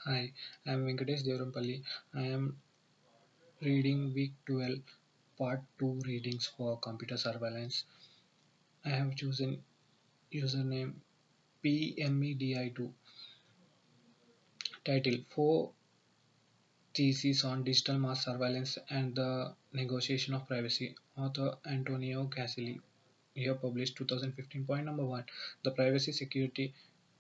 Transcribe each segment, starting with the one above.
Hi, I am Venkatesh Devarampalli. I am reading week 12, part 2 readings for computer surveillance. I have chosen username PMEDI2. Title 4 Theses on Digital Mass Surveillance and the Negotiation of Privacy. Author Antonio Casilli. Year published 2015. Point number 1. The privacy security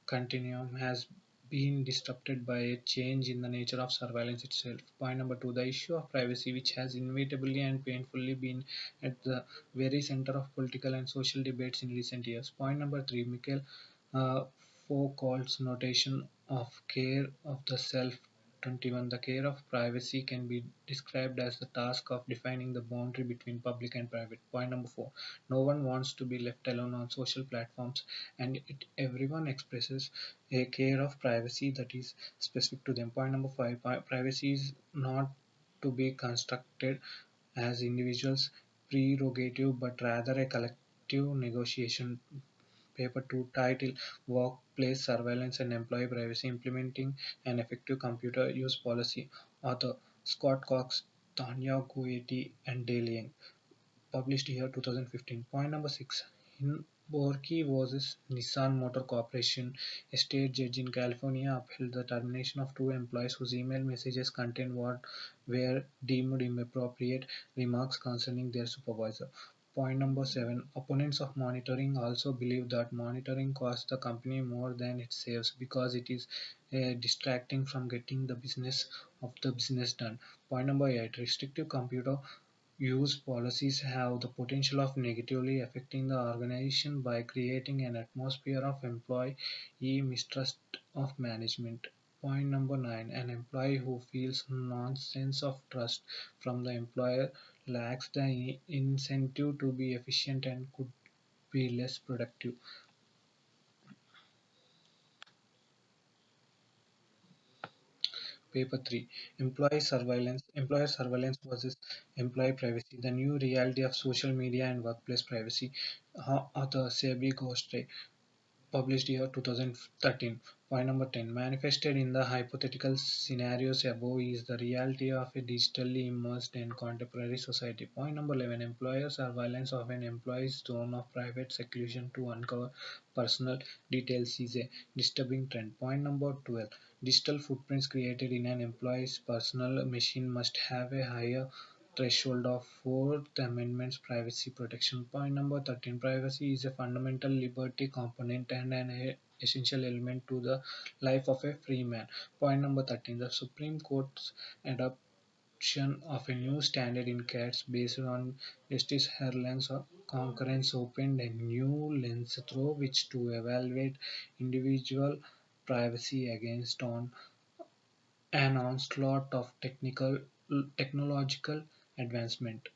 continuum has been disrupted by a change in the nature of surveillance itself. Point number 2. The issue of privacy, which has inevitably and painfully been at the very center of political and social debates in recent years. Point number 3. Mikhail uh, Foucault's notation of care of the self. 21. The care of privacy can be described as the task of defining the boundary between public and private. Point number 4. No one wants to be left alone on social platforms, and everyone expresses a care of privacy that is specific to them. Point number 5. Privacy is not to be constructed as individuals' prerogative but rather a collective negotiation. Paper 2 title Workplace Surveillance and Employee Privacy Implementing an Effective Computer Use Policy. Author Scott Cox, Tanya Goeti, and Dale Young. Published here 2015. Point number 6. In Borky versus Nissan Motor Corporation, a state judge in California upheld the termination of two employees whose email messages contained what were deemed inappropriate remarks concerning their supervisor. Point number 7. Opponents of monitoring also believe that monitoring costs the company more than it saves because it is distracting from getting the business of the business done. Point number 8. Restrictive computer use policies have the potential of negatively affecting the organization by creating an atmosphere of employee mistrust of management. Point number 9. An employee who feels no sense of trust from the employer lacks the incentive to be efficient and could be less productive. Paper 3. Employer surveillance versus employee privacy, the new reality of social media and workplace privacy. Author Sebi Ghostre. Published year 2013. Point number 10. Manifested in the hypothetical scenarios above is the reality of a digitally immersed and contemporary society. Point number 11. Employer surveillance of an employee's zone of private seclusion to uncover personal details is a disturbing trend. Point number 12. Digital footprints created in an employee's personal machine must have a higher threshold of Fourth Amendment's privacy protection. Point number 13. Privacy is a fundamental liberty component and an essential element to the life of a free man. Point number 13. The Supreme Court's adoption of a new standard in cats based on Justice Harlan's concurrence opened a new lens through which to evaluate individual privacy against on an onslaught of technological advancement.